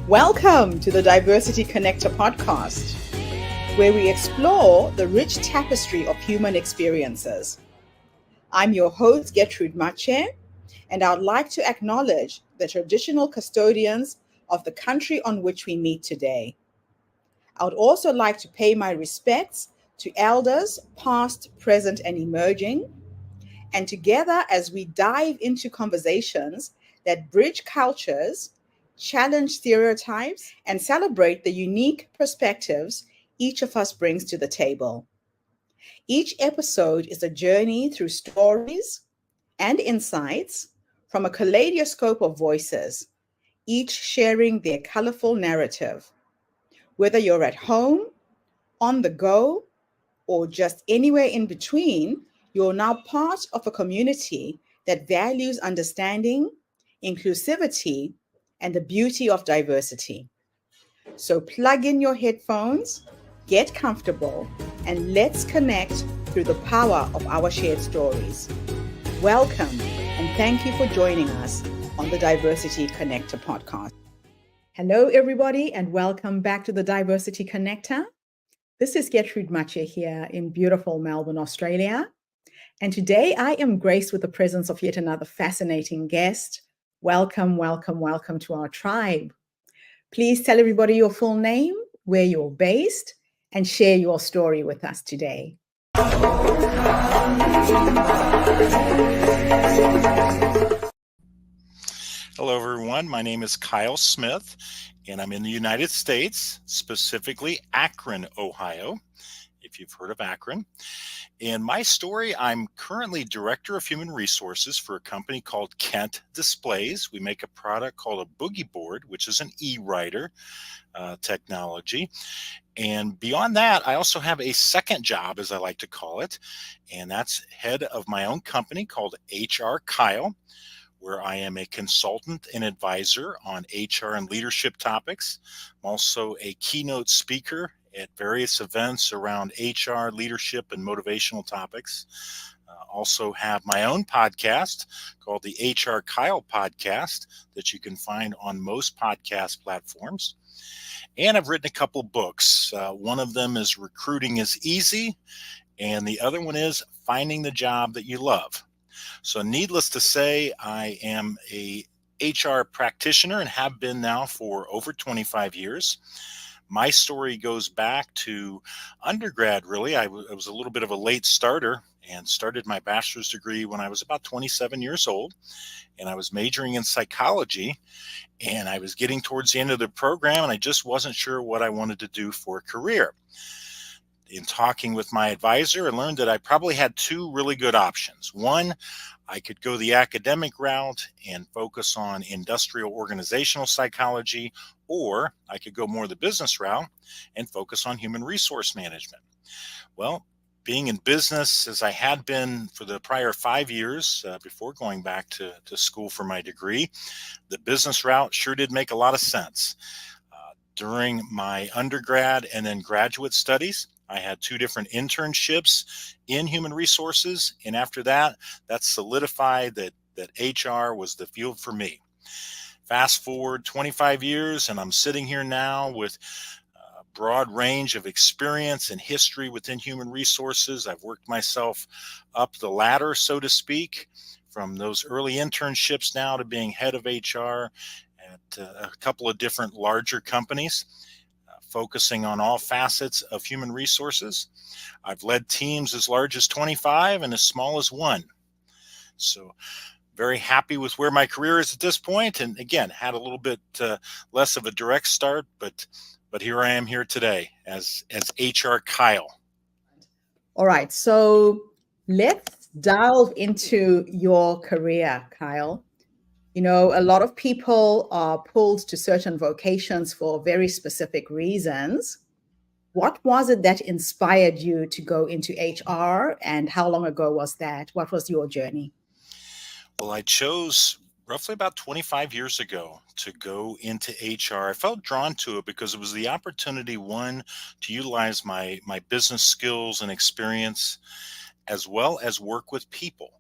Welcome to the Diversity Connector podcast, where we explore the rich tapestry of human experiences. I'm your host, Gertrude Mache, and I would like to acknowledge the traditional custodians of the country on which we meet today. I would also like to pay my respects to elders, past, present, and emerging, and together as we dive into conversations that bridge cultures, challenge stereotypes, and celebrate the unique perspectives each of us brings to the table. Each episode is a journey through stories and insights from a kaleidoscope of voices, each sharing their colorful narrative. Whether you're at home, on the go, or just anywhere in between, you're now part of a community that values understanding, inclusivity, and the beauty of diversity. So plug in your headphones, get comfortable, and let's connect through the power of our shared stories. Welcome, and thank you for joining us on the Diversity Connector podcast. Hello, everybody, and welcome back to the Diversity Connector. This is Gertrude Mache here in beautiful Melbourne, Australia. And today I am graced with the presence of yet another fascinating guest. Welcome, welcome, welcome to our tribe. Please tell everybody your full name, where you're based, and share your story with us today. Hello, everyone. My name is Kyle Smith, and I'm in the United States, specifically Akron, Ohio, if you've heard of Akron. In my story, I'm currently Director of Human Resources for a company called Kent Displays. We make a product called a boogie board, which is an e-writer technology. And beyond that, I also have a second job, as I like to call it, and that's head of my own company called HR Kyle, where I am a consultant and advisor on HR and leadership topics. I'm also a keynote speaker at various events around HR, leadership, and motivational topics. Also have my own podcast called the HR Kyle Podcast that you can find on most podcast platforms. And I've written a couple books. One of them is Recruiting is Easy, and the other one is Finding the Job That You Love. So needless to say, I am a HR practitioner and have been now for over 25 years. My story goes back to undergrad, really. I was a little bit of a late starter and started my bachelor's degree when I was about 27 years old. And I was majoring in psychology, and I was getting towards the end of the program, and I just wasn't sure what I wanted to do for a career. In talking with my advisor, I learned that I probably had two really good options. One, I could go the academic route and focus on industrial organizational psychology, or I could go more the business route and focus on human resource management. Well, being in business, as I had been for the prior 5 years before going back to school for my degree, the business route sure did make a lot of sense. During my undergrad and then graduate studies, I had two different internships in human resources. And after that, that solidified that HR was the field for me. Fast forward 25 years, and I'm sitting here now with a broad range of experience and history within human resources. I've worked myself up the ladder, so to speak, from those early internships now to being head of HR at a couple of different larger companies, focusing on all facets of human resources. I've led teams as large as 25 and as small as 1. So very happy with where my career is at this point. And again, had a little bit less of a direct start, but here I am here today as HR Kyle. All right, so let's delve into your career, Kyle. You know, a lot of people are pulled to certain vocations for very specific reasons. What was it that inspired you to go into HR, and how long ago was that? What was your journey? Well, I chose roughly about 25 years ago to go into HR. I felt drawn to it because it was the opportunity, one, to utilize my business skills and experience, as well as work with people.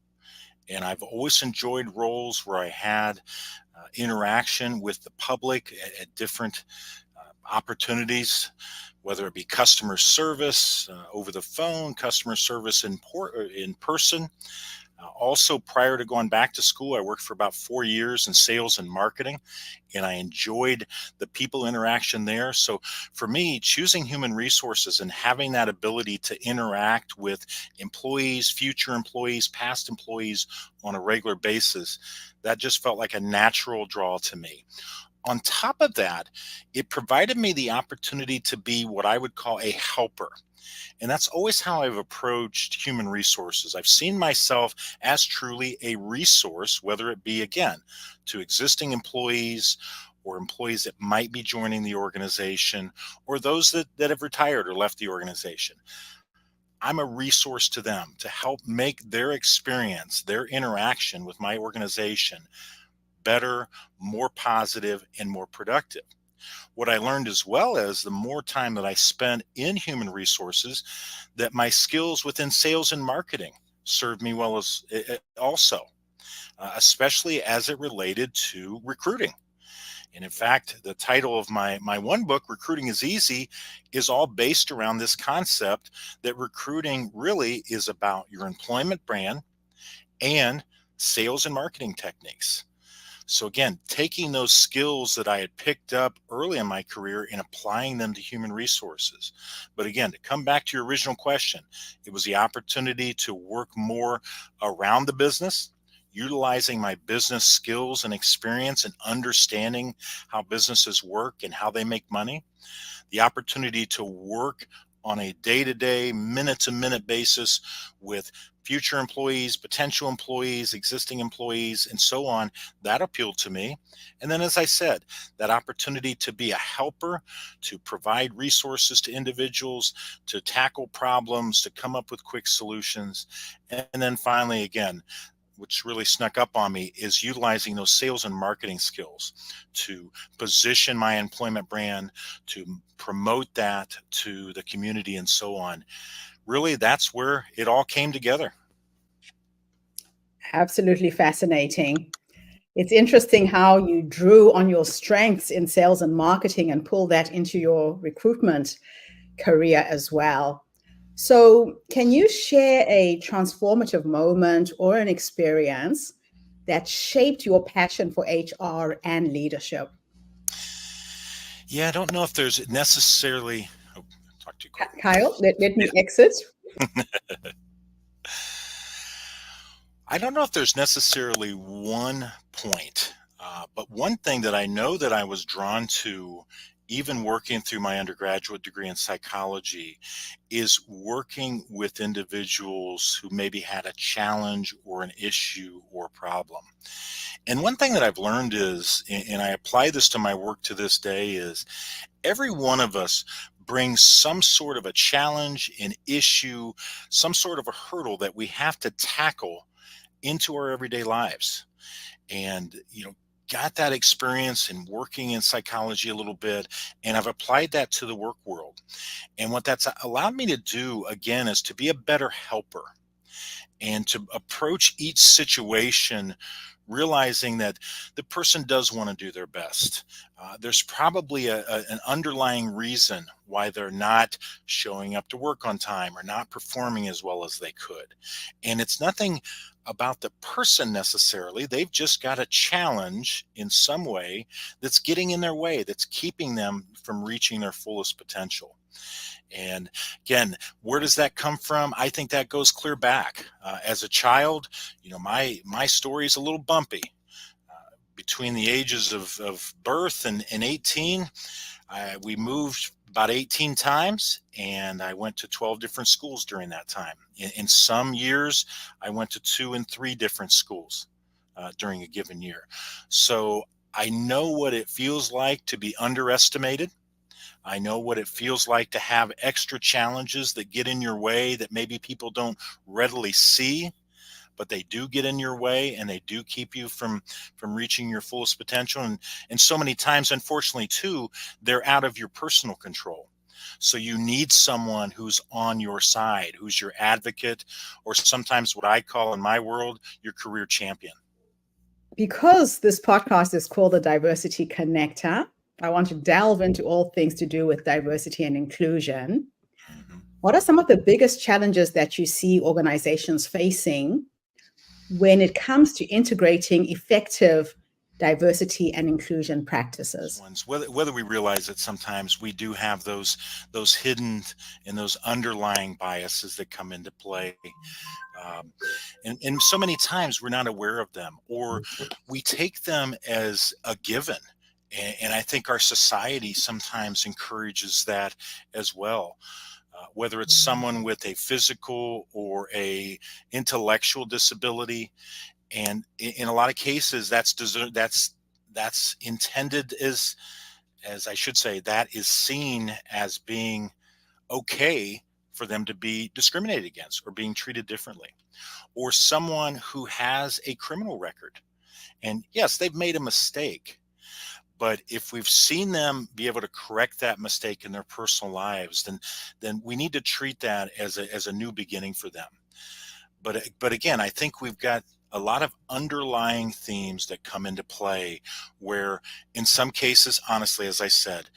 And I've always enjoyed roles where I had interaction with the public at different opportunities, whether it be customer service over the phone, customer service in person. Also, prior to going back to school, I worked for about 4 years in sales and marketing, and I enjoyed the people interaction there. So for me, choosing human resources and having that ability to interact with employees, future employees, past employees on a regular basis, that just felt like a natural draw to me. On top of that, it provided me the opportunity to be what I would call a helper. And that's always how I've approached human resources. I've seen myself as truly a resource, whether it be, again, to existing employees or employees that might be joining the organization or those that have retired or left the organization. I'm a resource to them to help make their experience, their interaction with my organization better, more positive, and more productive. What I learned as well as the more time that I spent in human resources, that my skills within sales and marketing served me well as also, especially as it related to recruiting. And in fact, the title of my one book, Recruiting is Easy, is all based around this concept that recruiting really is about your employment brand and sales and marketing techniques. So again, taking those skills that I had picked up early in my career and applying them to human resources. But again, to come back to your original question, it was the opportunity to work more around the business, utilizing my business skills and experience and understanding how businesses work and how they make money. The opportunity to work on a day-to-day, minute-to-minute basis with future employees, potential employees, existing employees, and so on, that appealed to me. And then, as I said, that opportunity to be a helper, to provide resources to individuals, to tackle problems, to come up with quick solutions. And then finally, again, which really snuck up on me, is utilizing those sales and marketing skills to position my employment brand, to promote that to the community and so on. Really, that's where it all came together. Absolutely fascinating. It's interesting how you drew on your strengths in sales and marketing and pull that into your recruitment career as well. So, can you share a transformative moment or an experience that shaped your passion for HR and leadership? Yeah, I don't know if there's necessarily. Oh, talk too quick. Kyle, let Yeah. me exit. I don't know if there's necessarily one point, but one thing that I know that I was drawn to, even working through my undergraduate degree in psychology, is working with individuals who maybe had a challenge or an issue or problem. And one thing that I've learned is, and I apply this to my work to this day, is every one of us brings some sort of a challenge, an issue, some sort of a hurdle that we have to tackle into our everyday lives. And got that experience in working in psychology a little bit, and I've applied that to the work world. And what that's allowed me to do again is to be a better helper and to approach each situation realizing that the person does want to do their best. There's probably an underlying reason why they're not showing up to work on time or not performing as well as they could. And it's nothing about the person necessarily. They've just got a challenge in some way that's getting in their way, that's keeping them from reaching their fullest potential. And again, where does that come from? I think that goes clear back. As a child, my story is a little bumpy. Between the ages of birth and 18, we moved about 18 times, and I went to 12 different schools during that time. In some years, I went to 2 and 3 different schools during a given year. So I know what it feels like to be underestimated. I know what it feels like to have extra challenges that get in your way that maybe people don't readily see, but they do get in your way and they do keep you from reaching your fullest potential. And so many times, unfortunately, too, they're out of your personal control. So you need someone who's on your side, who's your advocate, or sometimes what I call in my world, your career champion. because this podcast is called the Diversity Connector, I want to delve into all things to do with diversity and inclusion. Mhm. What are some of the biggest challenges that you see organizations facing when it comes to integrating effective diversity and inclusion practices? Ones, whether we realize that sometimes we do have those hidden and those underlying biases that come into play, um, and so many times we're not aware of them, or we take them as a given. And I think our society sometimes encourages that as well. Whether it's someone with a physical or a intellectual disability, and in a lot of cases that's intended as I should say, that is seen as being okay for them to be discriminated against or being treated differently. Or someone who has a criminal record, and yes, they've made a mistake, but if we've seen them be able to correct that mistake in their personal lives, then we need to treat that as a new beginning for them. But again, I think we've got a lot of underlying themes that come into play where, in some cases, honestly, as I said,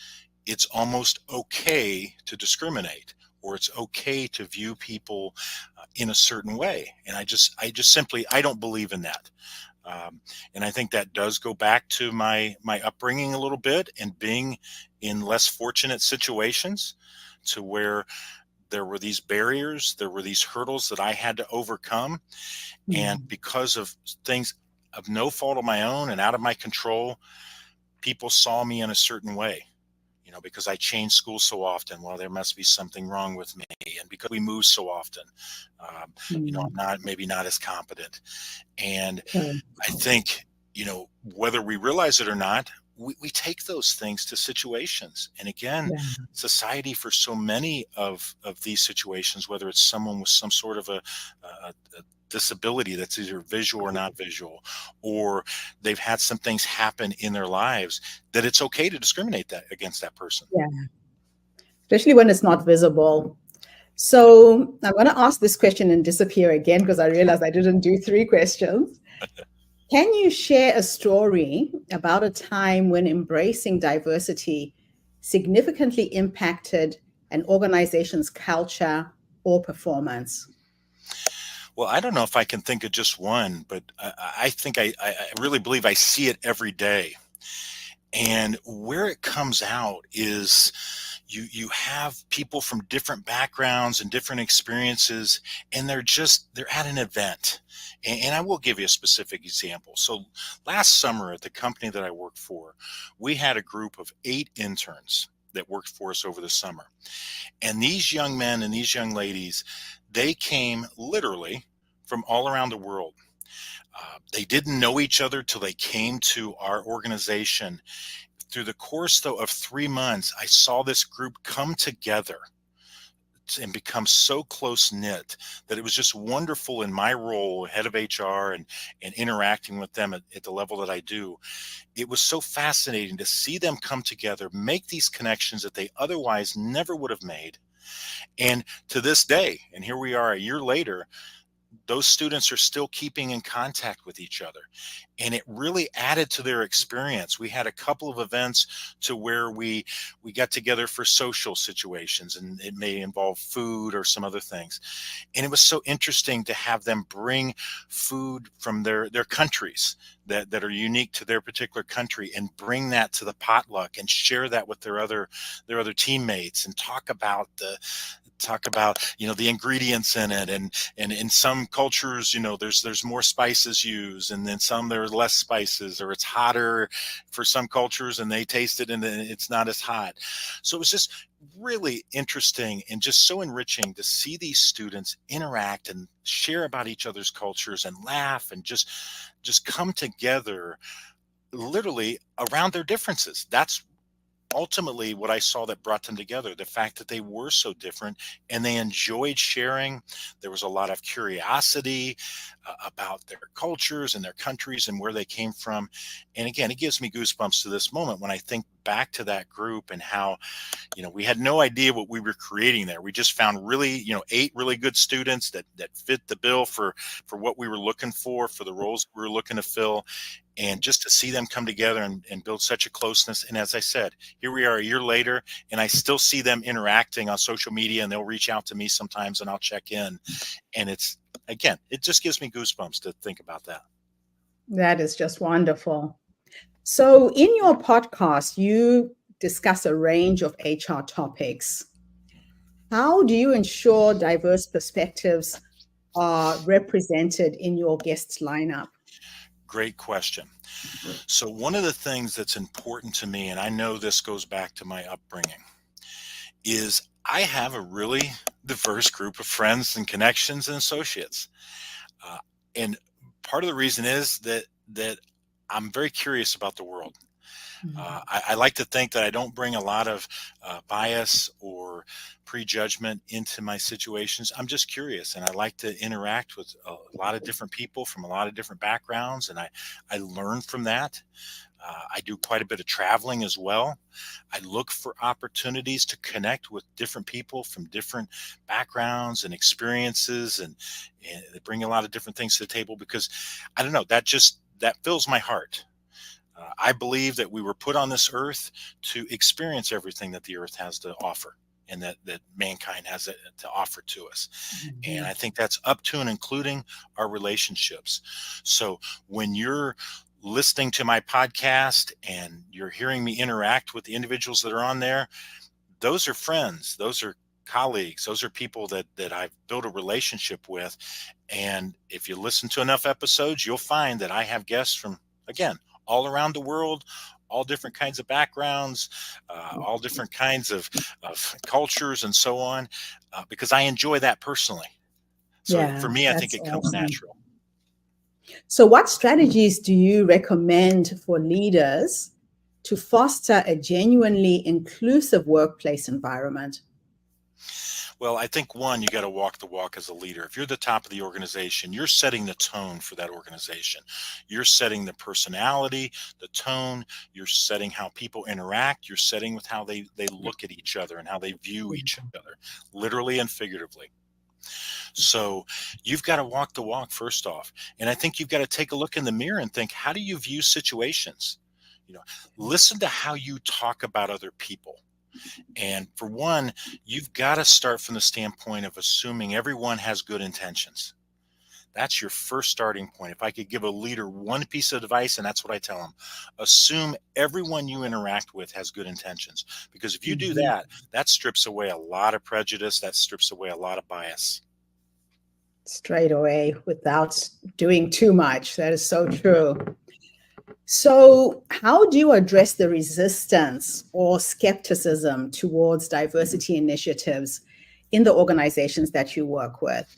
it's almost okay to discriminate, or it's okay to view people in a certain way. And I just simply, I don't believe in that. And I think that does go back to my upbringing a little bit, and being in less fortunate situations, to where there were these barriers, there were these hurdles that I had to overcome. And Mm. because of things of no fault of my own and out of my control, people saw me in a certain way. Because I changed schools so often, well, there must be something wrong with me. And because we move so often, I'm Mm. not, maybe not as competent. And Okay. I think, whether we realize it or not, we take those things to situations. And again, Yeah. society, for so many of these situations, whether it's someone with some sort of a disability that's either visual or not visual, or they've had some things happen in their lives, that it's okay to discriminate that against that person. Yeah. Especially when it's not visible. So I'm going to ask this question and disappear again because I realized I didn't do 3 questions. Can you share a story about a time when embracing diversity significantly impacted an organization's culture or performance? Well, I don't know if I can think of just one, but I think I really believe I see it every day. And where it comes out is you have people from different backgrounds and different experiences, and they're at an event. And I will give you a specific example. So last summer at the company that I worked for, we had a group of 8 interns that worked for us over the summer. And these young men and these young ladies, they came literally from all around the world. They didn't know each other till they came to our organization. Through the course, though, of 3 months, I saw this group come together and become so close knit that it was just wonderful in my role, head of HR, and interacting with them at the level that I do. It was so fascinating to see them come together, make these connections that they otherwise never would have made. And to this day, and here we are a year later, those students are still keeping in contact with each other, and it really added to their experience. We had a couple of events to where we got together for social situations, and it may involve food or some other things. And it was so interesting to have them bring food from their countries that are unique to their particular country, and bring that to the potluck and share that with their other teammates, and talk about the ingredients in it. And in some cultures, there's more spices used, and then some there are less spices, or it's hotter for some cultures and they taste it and then it's not as hot. So it was just really interesting and just so enriching to see these students interact and share about each other's cultures and laugh and just come together literally around their differences. That's ultimately what I saw that brought them together, the fact that they were so different and they enjoyed sharing. There was a lot of curiosity about their cultures and their countries and where they came from. And again, it gives me goosebumps to this moment when I think back to that group and how, we had no idea what we were creating there. We just found really, 8 really good students that fit the bill for what we were looking for the roles we were looking to fill. And just to see them come together and build such a closeness. And as I said, here we are a year later, and I still see them interacting on social media, and they'll reach out to me sometimes and I'll check in. And it's, again, it just gives me goosebumps to think about that. That is just wonderful. So, in your podcast, you discuss a range of HR topics. How do you ensure diverse perspectives are represented in your guest lineup? Great question. So, one of the things that's important to me, and I know this goes back to my upbringing, is I have a really diverse group of friends and connections and associates. Uh, and part of the reason is that I'm very curious about the world. I like to think that I don't bring a lot of bias or prejudgment into my situations. I'm just curious, and I like to interact with a lot of different people from a lot of different backgrounds, and I learn from that. I do quite a bit of traveling as well. I look for opportunities to connect with different people from different backgrounds and experiences, and they bring a lot of different things to the table because I don't know, that fills my heart. I believe that we were put on this earth to experience everything that the earth has to offer and that mankind has to offer to us. Mm-hmm. And I think that's up to and including our relationships. So when you're listening to my podcast and you're hearing me interact with the individuals that are on there, those are friends, those are colleagues, those are people that I've built a relationship with. And if you listen to enough episodes, you'll find that I have guests from, again, all around the world, all different kinds of backgrounds, all different kinds of cultures and so on, because I enjoy that personally. So Yeah, for me, I think that's it comes awesome. natural. So, what strategies do you recommend for leaders to foster a genuinely inclusive workplace environment? Well, I think one, you got to walk the walk as a leader. If you're the top of the organization, you're setting the tone for that organization. You're setting the personality, the tone, you're setting how people interact, you're setting with how they look at each other and how they view each other, literally and figuratively. So you've got to walk the walk first off. And I think you've got to take a look in the mirror and think, how do you view situations? Listen to how you talk about other people. And for one, you've got to start from the standpoint of assuming everyone has good intentions. That's your first starting point. If I could give a leader one piece of advice, and that's what I tell them, assume everyone you interact with has good intentions. Because if you do that, that strips away a lot of prejudice, that strips away a lot of bias. Straight away without doing too much. That is so true. So, how do you address the resistance or skepticism towards diversity initiatives in the organizations that you work with?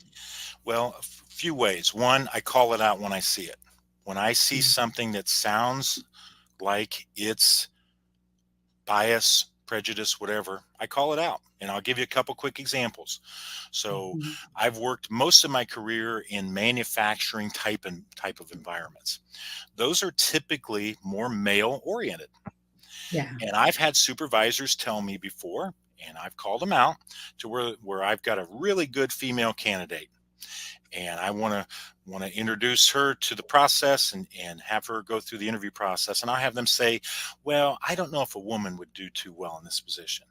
Well, a few ways. One, I call it out when I see it. When I see something that sounds like it's bias, prejudice, whatever, I call it out. And I'll give you a couple quick examples. So I've worked most of my career in manufacturing type of environments. Those are typically more male oriented. Yeah. And I've had supervisors tell me before, and I've called them out to where I've got a really good female candidate. And I want to introduce her to the process and have her go through the interview process. And I'll have them say, well, I don't know if a woman would do too well in this position.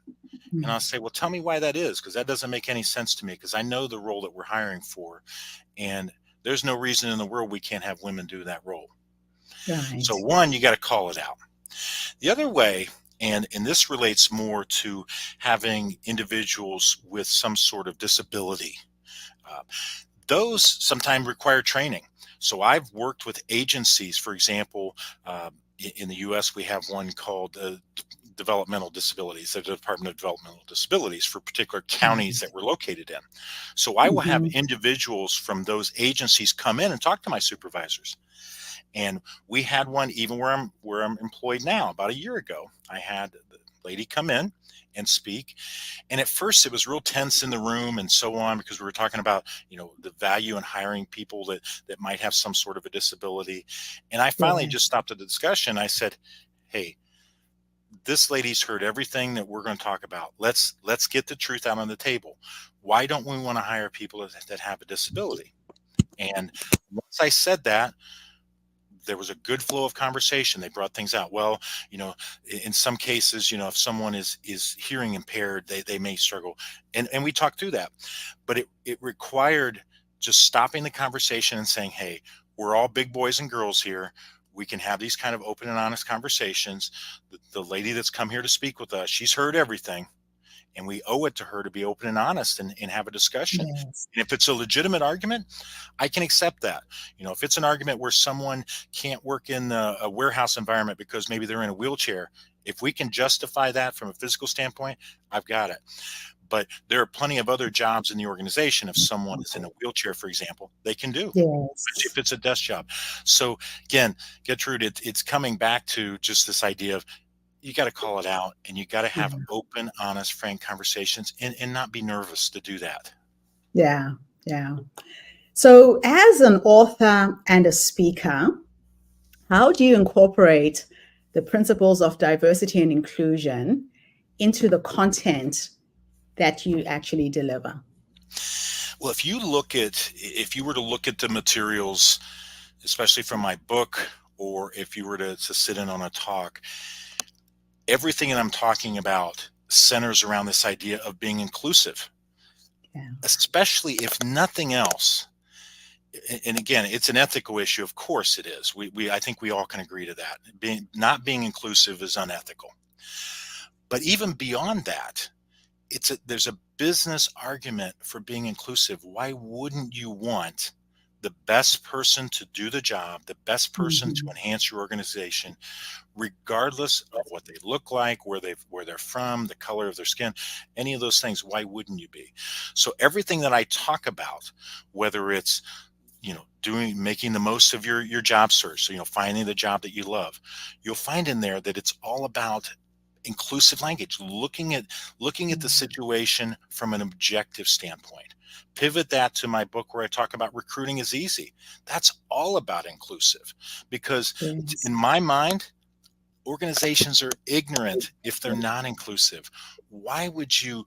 And I'll say, well, tell me why that is, because that doesn't make any sense to me, because I know the role that we're hiring for. And there's no reason in the world we can't have women do that role. Right. So one, you got to call it out. The other way, and this relates more to having individuals with some sort of disability. Those sometimes require training. So I've worked with agencies, for example, in the U.S., we have one called developmental disabilities, the Department of Developmental Disabilities for particular counties that we're located in. So I will have individuals from those agencies come in and talk to my supervisors. And we had one even where I'm employed now. About a year ago, I had the lady come in and speak. And at first it was real tense in the room and so on, because we were talking about, the value in hiring people that might have some sort of a disability. And I finally just stopped the discussion. I said, hey, this lady's heard everything that we're going to talk about. Let's get the truth out on the table. Why don't we want to hire people that have a disability? And once I said that, there was a good flow of conversation. They brought things out. Well, in some cases, if someone is hearing impaired, they may struggle. And we talked through that. But it required just stopping the conversation and saying, hey, we're all big boys and girls here. We can have these kind of open and honest conversations. The lady that's come here to speak with us, she's heard everything. And we owe it to her to be open and honest and have a discussion. Yes. And if it's a legitimate argument, I can accept that. If it's an argument where someone can't work in a warehouse environment because maybe they're in a wheelchair, if we can justify that from a physical standpoint, I've got it. But there are plenty of other jobs in the organization. If someone is in a wheelchair, for example, they can do. Yes. If it's a desk job. So again, Gertrude, it's coming back to just this idea of, you got to call it out, and you got to have open, honest, frank conversations, and not be nervous to do that. Yeah. So as an author and a speaker, how do you incorporate the principles of diversity and inclusion into the content that you actually deliver? Well, if you were to look at the materials, especially from my book, or if you were to sit in on a talk, everything that I'm talking about centers around this idea of being inclusive, especially if nothing else. And again, it's an ethical issue. Of course it is. I think we all can agree to that. Not being inclusive is unethical. But even beyond that, there's a business argument for being inclusive. Why wouldn't you want the best person to do the job, the best person to enhance your organization, regardless of what they look like, where they're from, the color of their skin, any of those things? Why wouldn't you be? So everything that I talk about, whether it's making the most of your job search, so finding the job that you love, you'll find in there that it's all about inclusive language, looking at the situation from an objective standpoint. Pivot that to my book where I talk about recruiting is easy. That's all about inclusive, because in my mind, organizations are ignorant if they're not inclusive. Why would you,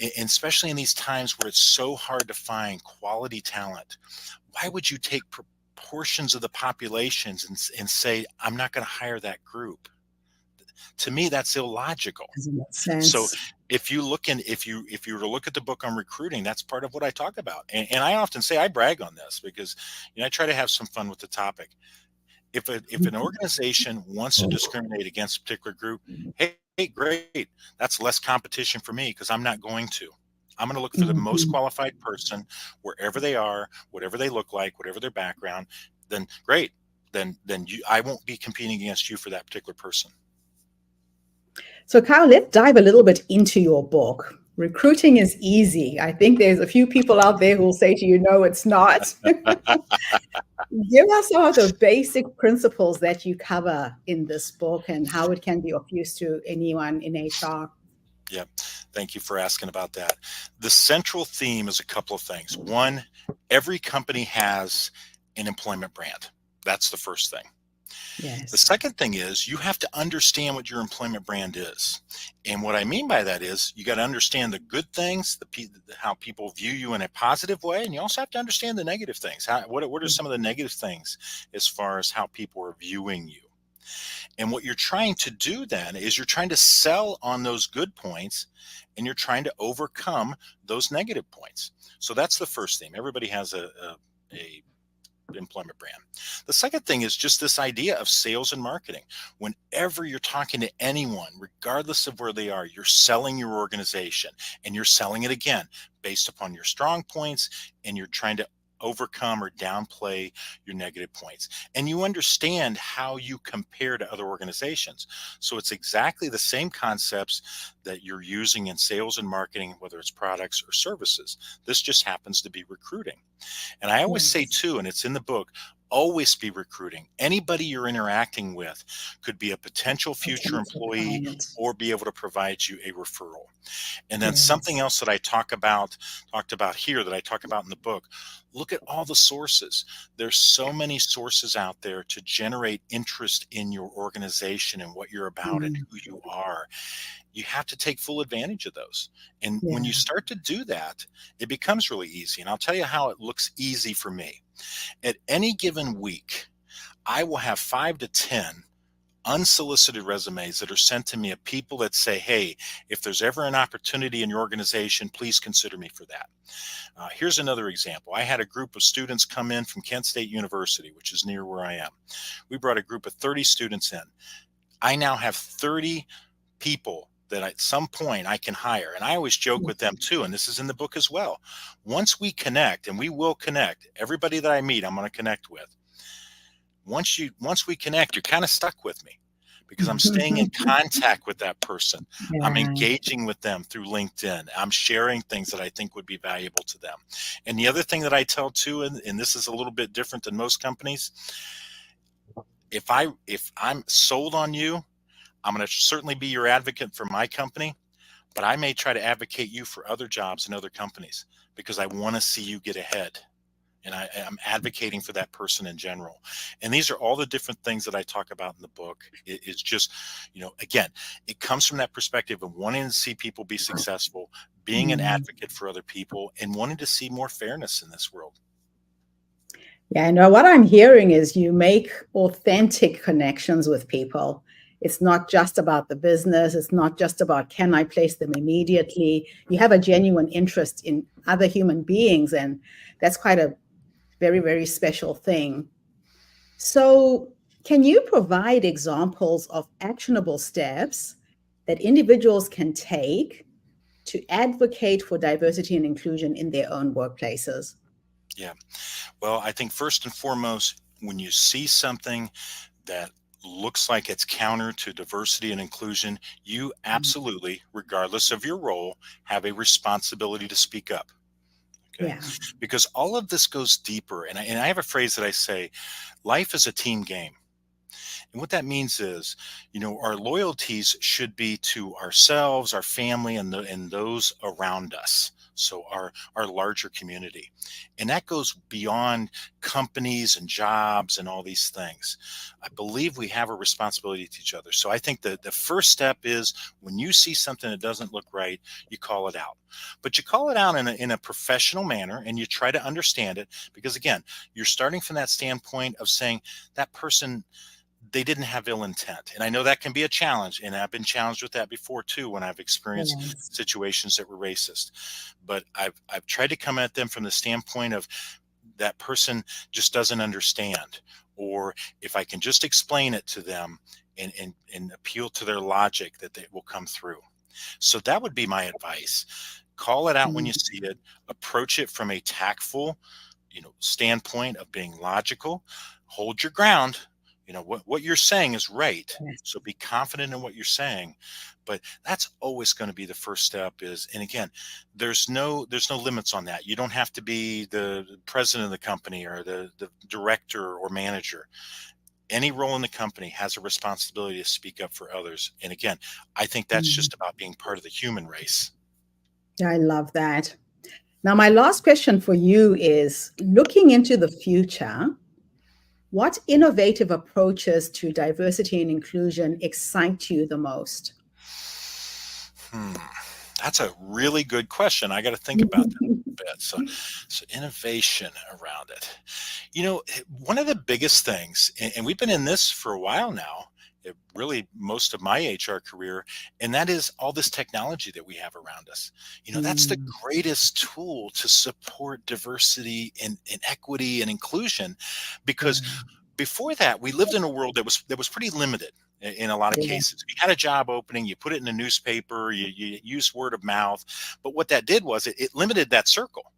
and especially in these times where it's so hard to find quality talent, why would you take proportions of the populations and say, I'm not going to hire that group? To me, that's illogical. Doesn't make sense. So if you were to look at the book on recruiting, that's part of what I talk about. And I often say, I brag on this because I try to have some fun with the topic. If an organization wants to discriminate against a particular group, hey, great. That's less competition for me, because I'm not going to. I'm going to look for the most qualified person wherever they are, whatever they look like, whatever their background. Then great. Then I won't be competing against you for that particular person. So Kyle, let's dive a little bit into your book. Recruiting is easy. I think there's a few people out there who will say to you, no, it's not. Give us some of the basic principles that you cover in this book and how it can be of use to anyone in HR. Yeah, thank you for asking about that. The central theme is a couple of things. One, every company has an employment brand. That's the first thing. Yes. The second thing is you have to understand what your employment brand is. And what I mean by that is you got to understand the good things, how people view you in a positive way. And you also have to understand the negative things. What are some of the negative things as far as how people are viewing you? And what you're trying to do then is you're trying to sell on those good points, and you're trying to overcome those negative points. So that's the first thing. Everybody has a employment brand. The second thing is just this idea of sales and marketing. Whenever you're talking to anyone, regardless of where they are, you're selling your organization, and you're selling it again based upon your strong points, and you're trying to overcome or downplay your negative points. And you understand how you compare to other organizations. So it's exactly the same concepts that you're using in sales and marketing, whether it's products or services. This just happens to be recruiting. And I always say too, and it's in the book, always be recruiting. Anybody you're interacting with could be a potential future employee or be able to provide you a referral. And then something else that I talked about here that I talk about in the book, look at all the sources. There's so many sources out there to generate interest in your organization and what you're about and who you are. You have to take full advantage of those. And when you start to do that, it becomes really easy. And I'll tell you how it looks easy for me. At any given week, I will have 5 to 10 unsolicited resumes that are sent to me of people that say, hey, if there's ever an opportunity in your organization, please consider me for that. Here's another example. I had a group of students come in from Kent State University, which is near where I am. We brought a group of 30 students in. I now have 30 people that at some point I can hire. And I always joke with them too, and this is in the book as well. Once we connect, and we will connect, everybody that I meet, I'm going to connect with. Once we connect, you're kind of stuck with me because I'm staying in contact with that person. Yeah. I'm engaging with them through LinkedIn. I'm sharing things that I think would be valuable to them. And the other thing that I tell too, and this is a little bit different than most companies, if I'm sold on you, I'm going to certainly be your advocate for my company, but I may try to advocate you for other jobs in other companies because I want to see you get ahead. And I'm advocating for that person in general. And these are all the different things that I talk about in the book. It's just, again, it comes from that perspective of wanting to see people be successful, being an advocate for other people, and wanting to see more fairness in this world. Yeah, no, what I'm hearing is you make authentic connections with people. It's not just about the business. It's not just about, can I place them immediately? You have a genuine interest in other human beings, and that's quite a very, very special thing. So, can you provide examples of actionable steps that individuals can take to advocate for diversity and inclusion in their own workplaces? Yeah. Well, I think first and foremost, when you see something that looks like it's counter to diversity and inclusion, you absolutely, regardless of your role, have a responsibility to speak up. Okay. Yeah. Because all of this goes deeper. And I have a phrase that I say, life is a team game. And what that means is, our loyalties should be to ourselves, our family, and those around us. So our larger community. And that goes beyond companies and jobs and all these things. I believe we have a responsibility to each other. So I think that the first step is when you see something that doesn't look right, you call it out. But you call it out in a professional manner, and you try to understand it, because again, you're starting from that standpoint of saying that person, they didn't have ill intent. And I know that can be a challenge. And I've been challenged with that before too, when I've experienced situations that were racist. But I've tried to come at them from the standpoint of that person just doesn't understand. Or if I can just explain it to them and appeal to their logic, that they will come through. So that would be my advice. Call it out when you see it, approach it from a tactful, standpoint of being logical, hold your ground. What you're saying is right. So be confident in what you're saying. But that's always going to be the first step and again, there's no limits on that. You don't have to be the president of the company or the director or manager. Any role in the company has a responsibility to speak up for others. And again, I think that's just about being part of the human race. I love that. Now, my last question for you is, looking into the future, what innovative approaches to diversity and inclusion excite you the most? That's a really good question. I got to think about that a little bit. So innovation around it. One of the biggest things, and we've been in this for a while now, really most of my HR career, and that is all this technology that we have around us. That's the greatest tool to support diversity and equity and inclusion, because before that, we lived in a world that was pretty limited in a lot of cases. You had a job opening, you put it in a newspaper, you used word of mouth, but what that did was it limited that circle.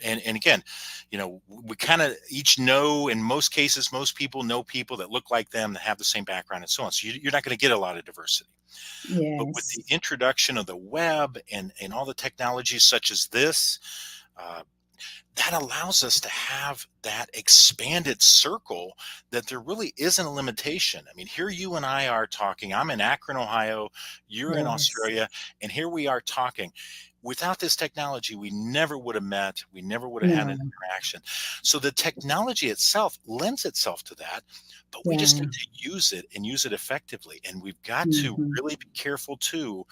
And again, we kind of each know, in most cases, most people know people that look like them, that have the same background and so on. So you're not going to get a lot of diversity. But with the introduction of the web and all the technologies such as this, that allows us to have that expanded circle, that there really isn't a limitation. I mean, here you and I are talking. I'm in Akron, Ohio. You're in Australia. And here we are talking. Without this technology, we never would have met. We never would have had an interaction. So the technology itself lends itself to that, but we just need to use it and use it effectively. And we've got to really be careful too.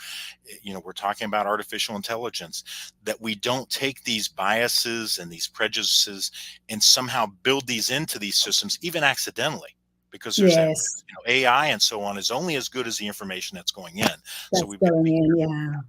We're talking about artificial intelligence, that we don't take these biases and these prejudices and somehow build these into these systems, even accidentally. because there's Yes, AI and so on is only as good as the information that's going in. So that's we've got to going be in. careful. Yeah.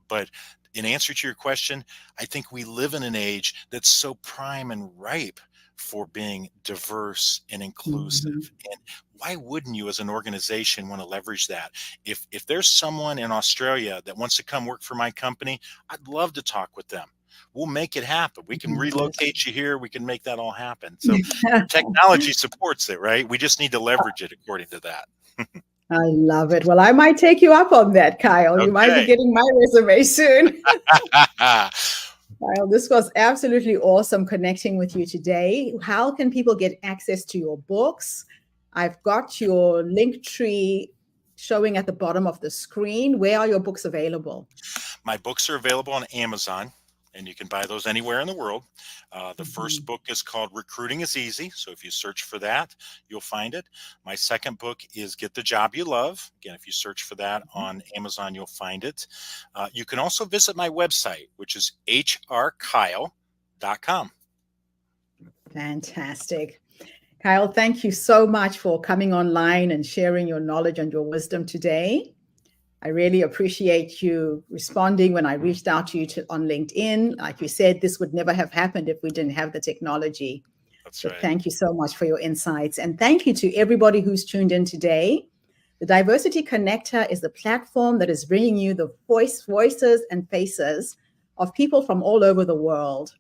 But in answer to your question, I think we live in an age that's so prime and ripe for being diverse and inclusive. Mhm. And why wouldn't you as an organization want to leverage that? If there's someone in Australia that wants to come work for my company, I'd love to talk with them. We'll make it happen. We can Yes. relocate you here. We can make that all happen. So technology supports it, right? We just need to leverage it according to that. I love it. Well, I might take you up on that, Kyle. You might be Okay. getting my resume soon. Kyle, this was absolutely awesome connecting with you today. How can people get access to your books? I've got your link tree showing at the bottom of the screen. Where are your books available? My books are available on Amazon, and you can buy those anywhere in the world. The first Mhm. book is called Recruiting is Easy. So if you search for that, you'll find it. My second book is Get the Job You Love. Again, if you search for that on Amazon, you'll find it. You can also visit my website, which is hrkyle.com. Fantastic. Kyle, thank you so much for coming online and sharing your knowledge and your wisdom today. I really appreciate you responding when I reached out to you on LinkedIn. Like you said, this would never have happened if we didn't have the technology. That's So right. thank you so much for your insights. And thank you to everybody who's tuned in today. The Diversity Connector is the platform that is bringing you the voices and faces of people from all over the world.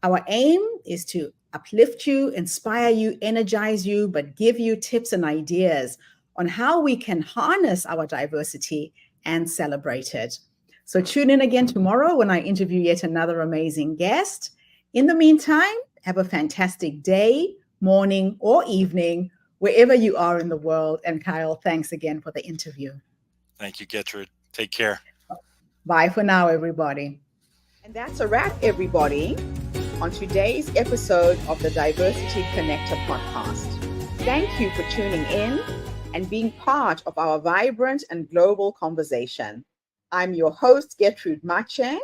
Our aim is to uplift you, inspire you, energize you, but give you tips and ideas on how we can harness our diversity and celebrate it. So tune in again tomorrow when I interview yet another amazing guest. In the meantime, have a fantastic day, morning, or evening, wherever you are in the world. And Kyle, thanks again for the interview. Thank you, Gertrude. Take care. Bye for now, everybody. And that's a wrap, everybody, on today's episode of the Diversity Connector podcast. Thank you for tuning in and being part of our vibrant and global conversation. I'm your host, Gertrude Mache,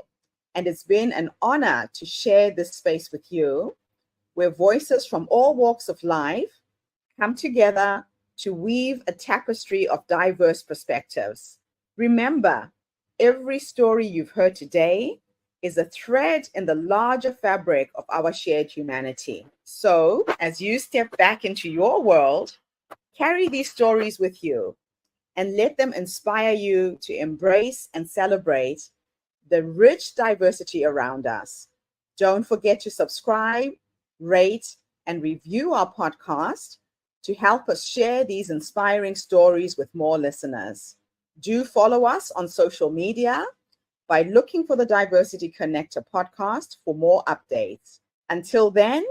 and it's been an honor to share this space with you, where voices from all walks of life come together to weave a tapestry of diverse perspectives. Remember, every story you've heard today is a thread in the larger fabric of our shared humanity. So, as you step back into your world, carry these stories with you and let them inspire you to embrace and celebrate the rich diversity around us. Don't forget to subscribe, rate, and review our podcast to help us share these inspiring stories with more listeners. Do follow us on social media by looking for the Diversity Connector podcast for more updates. Until then,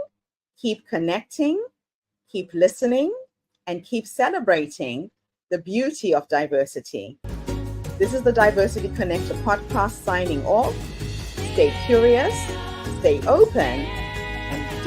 keep connecting, keep listening, and keep celebrating the beauty of diversity. This is the Diversity Connector podcast signing off. Stay curious, stay open,